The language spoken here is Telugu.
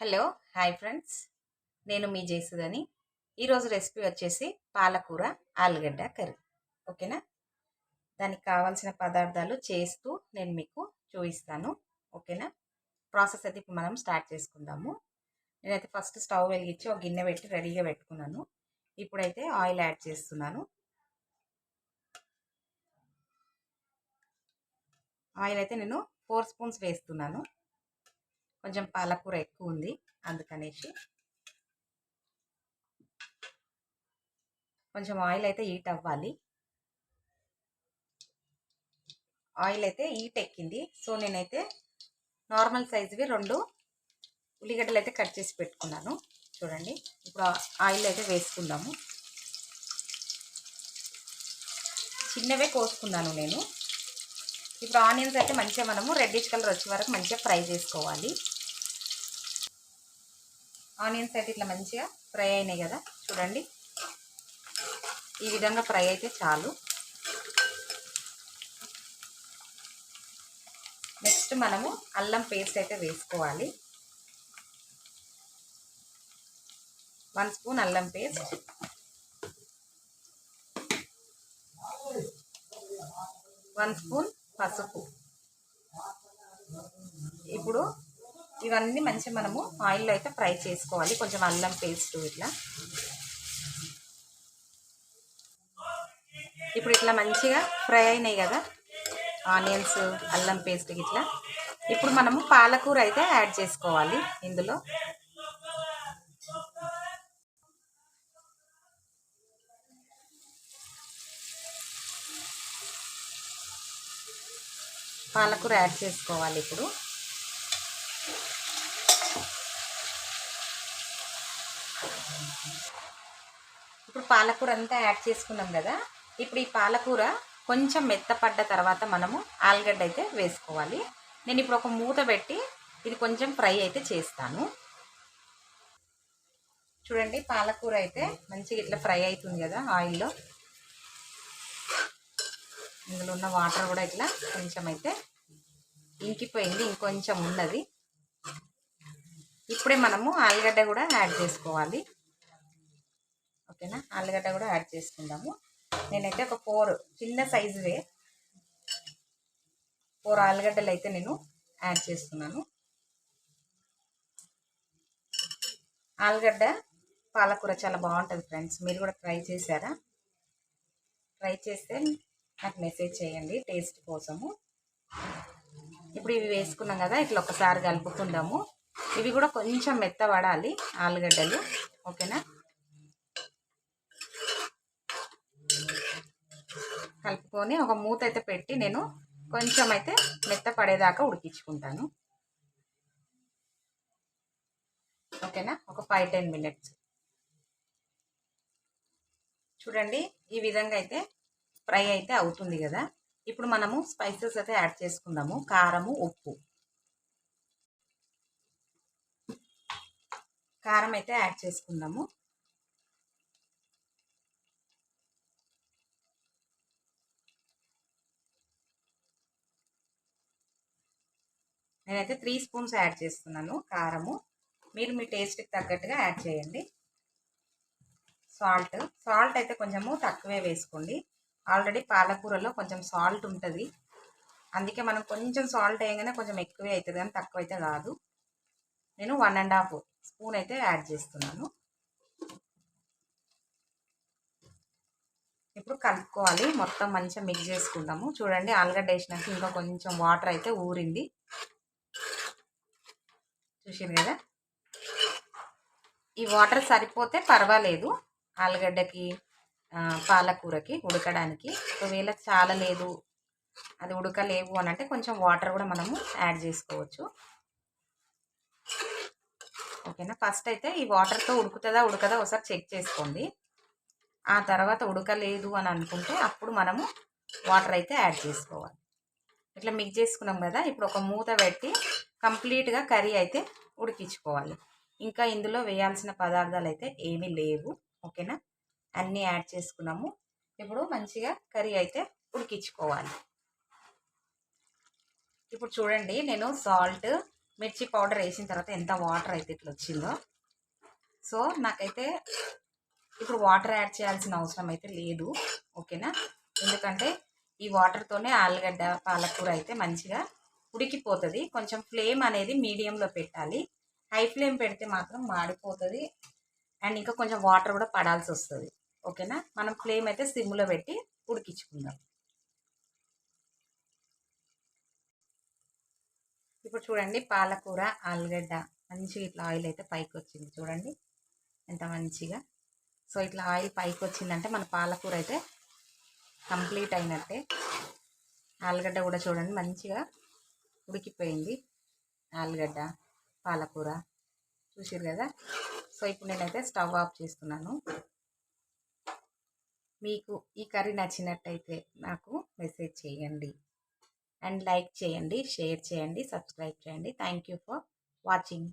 హలో హాయ్ ఫ్రెండ్స్, నేను మీ జయసుధని. ఈరోజు రెసిపీ వచ్చేసి పాలకూర ఆలుగడ్డ కర్రీ. ఓకేనా? దానికి కావాల్సిన పదార్థాలు చేస్తూ నేను మీకు చూపిస్తాను. ఓకేనా? ప్రాసెస్ అయితే ఇప్పుడు మనం స్టార్ట్ చేసుకుందాము. నేనైతే ఫస్ట్ స్టవ్ వెలిగించి ఒక గిన్నె పెట్టి రెడీగా పెట్టుకున్నాను. ఇప్పుడైతే ఆయిల్ యాడ్ చేస్తున్నాను. ఆయిల్ అయితే నేను 4 స్పూన్స్ వేస్తున్నాను. కొంచెం పాలకూర ఎక్కువ ఉంది అందుకనేసి. కొంచెం ఆయిల్ అయితే హీట్ అవ్వాలి. ఆయిల్ అయితే హీట్ ఎక్కింది. సో నేనైతే నార్మల్ సైజువి 2 ఉల్లిగడ్డలు అయితే కట్ చేసి పెట్టుకున్నాను. చూడండి, ఇప్పుడు ఆయిల్ అయితే వేసుకుందాము. చిన్నవే కోసుకున్నాను నేను. ఇప్పుడు ఆనియన్స్ అయితే మంచిగా మనము రెడ్డిష్ కలర్ వచ్చే వరకు మంచిగా ఫ్రై చేసుకోవాలి. ఆనియన్స్ అయితే ఇట్లా మంచిగా ఫ్రై అయినాయి కదా, చూడండి ఈ విధంగా ఫ్రై అయితే చాలు. నెక్స్ట్ మనము అల్లం పేస్ట్ అయితే వేసుకోవాలి. 1 స్పూన్ అల్లం పేస్ట్, 1 స్పూన్ పసుపు. ఇప్పుడు ఇవన్నీ మంచిగా మనము ఆయిల్లో అయితే ఫ్రై చేసుకోవాలి. కొంచెం అల్లం పేస్ట్ ఇట్లా. ఇప్పుడు ఇట్లా మంచిగా ఫ్రై అయినాయి కదా ఆనియన్స్, అల్లం పేస్ట్ ఇట్లా. ఇప్పుడు మనము పాలకూర అయితే యాడ్ చేసుకోవాలి ఇందులో. పాలకూర యాడ్ చేసుకోవాలి ఇప్పుడు. ఇప్పుడు పాలకూర అంతా యాడ్ చేసుకున్నాం కదా. ఇప్పుడు ఈ పాలకూర కొంచెం మెత్తపడ్డ తర్వాత మనము ఆలుగడ్డ అయితే వేసుకోవాలి. నేను ఇప్పుడు ఒక మూత పెట్టి ఇది కొంచెం ఫ్రై అయితే చేస్తాను. చూడండి, పాలకూర అయితే మంచిగా ఇట్లా ఫ్రై అవుతుంది కదా ఆయిల్లో. ఇందులో ఉన్న వాటర్ కూడా ఇట్లా కొంచెం అయితే ఇంకిపోయింది, ఇంకొంచెం ఉన్నది. ఇప్పుడే మనము ఆలుగడ్డ కూడా యాడ్ చేసుకోవాలి. ఓకేనా? ఆలుగడ్డ కూడా యాడ్ చేసుకుందాము. నేనైతే ఒక 4 చిన్న సైజువే 4 ఆలుగడ్డలు అయితే నేను యాడ్ చేస్తున్నాను. ఆలుగడ్డ పాలకూర చాలా బాగుంటుంది ఫ్రెండ్స్. మీరు కూడా ట్రై చేశారా? ట్రై చేస్తే నాకు మెసేజ్ చేయండి టేస్ట్ కోసము. ఇప్పుడు ఇవి వేసుకున్నాం కదా, ఇట్లా ఒకసారి కలుపుకుందాము. ఇవి కూడా కొంచెం మెత్తబడాలి ఆలుగడ్డలు. ఓకేనా? కలుపుకొని ఒక మూత అయితే పెట్టి నేను కొంచెం అయితే మెత్తపడేదాకా ఉడికించుకుంటాను. ఓకేనా? ఒక 5-10 మినిట్స్. చూడండి, ఈ విధంగా అయితే ఫ్రై అయితే అవుతుంది కదా. ఇప్పుడు మనము స్పైసెస్ అయితే యాడ్ చేసుకుందాము. కారము, ఉప్పు. కారం అయితే యాడ్ చేసుకుందాము. నేనైతే 3 స్పూన్స్ యాడ్ చేస్తున్నాను కారము. మీరు మీ టేస్ట్కి తగ్గట్టుగా యాడ్ చేయండి. సాల్ట్ అయితే కొంచెము తక్కువే వేసుకోండి. ఆల్రెడీ పాలకూరలో కొంచెం సాల్ట్ ఉంటుంది, అందుకే మనం కొంచెం సాల్ట్ వేయగానే కొంచెం ఎక్కువే అవుతుంది కానీ తక్కువ అయితే కాదు. నేను 1½ స్పూన్ అయితే యాడ్ చేస్తున్నాను. ఇప్పుడు కలుపుకోవాలి, మొత్తం మంచిగా మిక్స్ చేసుకుందాము. చూడండి, ఆలుగడ్డ వేసినాక ఇంకా కొంచెం వాటర్ అయితే ఊరింది. చూసారు కదా, ఈ వాటర్ సరిపోతే పర్వాలేదు ఆలుగడ్డకి పాలకూరకి ఉడకడానికి. ఒకవేళ చాలా లేదు, అది ఉడకలేవు అని అంటే కొంచెం వాటర్ కూడా మనము యాడ్ చేసుకోవచ్చు. ఓకేనా? ఫస్ట్ అయితే ఈ వాటర్తో ఉడుకుతుందా ఉడకదా ఒకసారి చెక్ చేసుకోండి. ఆ తర్వాత ఉడకలేదు అని అనుకుంటే అప్పుడు మనము వాటర్ అయితే యాడ్ చేసుకోవాలి. ఇట్లా మిక్స్ చేసుకున్నాం కదా, ఇప్పుడు ఒక మూత పెట్టి కంప్లీట్గా కర్రీ అయితే ఉడికించుకోవాలి. ఇంకా ఇందులో వేయాల్సిన పదార్థాలు అయితే ఏమీ లేవు. ఓకేనా? అన్నీ యాడ్ చేసుకున్నాము. ఇప్పుడు మంచిగా కర్రీ అయితే ఉడికించుకోవాలి. ఇప్పుడు చూడండి, నేను సాల్ట్, మిర్చి పౌడర్ వేసిన తర్వాత ఎంత వాటర్ అయితే ఇట్లా వచ్చిందో. సో నాకైతే ఇప్పుడు వాటర్ యాడ్ చేయాల్సిన అవసరం అయితే లేదు, ఓకేనా. ఎందుకంటే ఈ వాటర్తోనే ఆలుగడ్డ పాలకూర అయితే మంచిగా ఉడికిపోతుంది. కొంచెం ఫ్లేమ్ అనేది మీడియంలో పెట్టాలి, హై ఫ్లేమ్ పెడితే మాత్రం మాడిపోతుంది అండ్ ఇంకా కొంచెం వాటర్ కూడా పడాల్సి వస్తుంది, ఓకేనా. మనం ఫ్లేమ్ అయితే సిమ్లో పెట్టి ఉడికించుకుందాం. ఇప్పుడు చూడండి పాలకూర ఆలుగడ్డ మంచిగా ఇట్లా ఆయిల్ అయితే పైకి వచ్చింది చూడండి ఎంత మంచిగా. సో ఇట్లా ఆయిల్ పైకి వచ్చిందంటే మన పాలకూర అయితే కంప్లీట్ అయినట్టే. ఆలుగడ్డ కూడా చూడండి మంచిగా ఉడికిపోయింది, ఆలుగడ్డ పాలకూర చూసారు కదా. సో ఇప్పుడు నేనైతే స్టవ్ ఆఫ్ చేస్తున్నాను. మీకు ఈ కర్రీ నచ్చినట్టయితే నాకు మెసేజ్ చేయండి అండ్ లైక్ చేయండి, షేర్ చేయండి, సబ్స్క్రైబ్ చేయండి. Thank you for watching.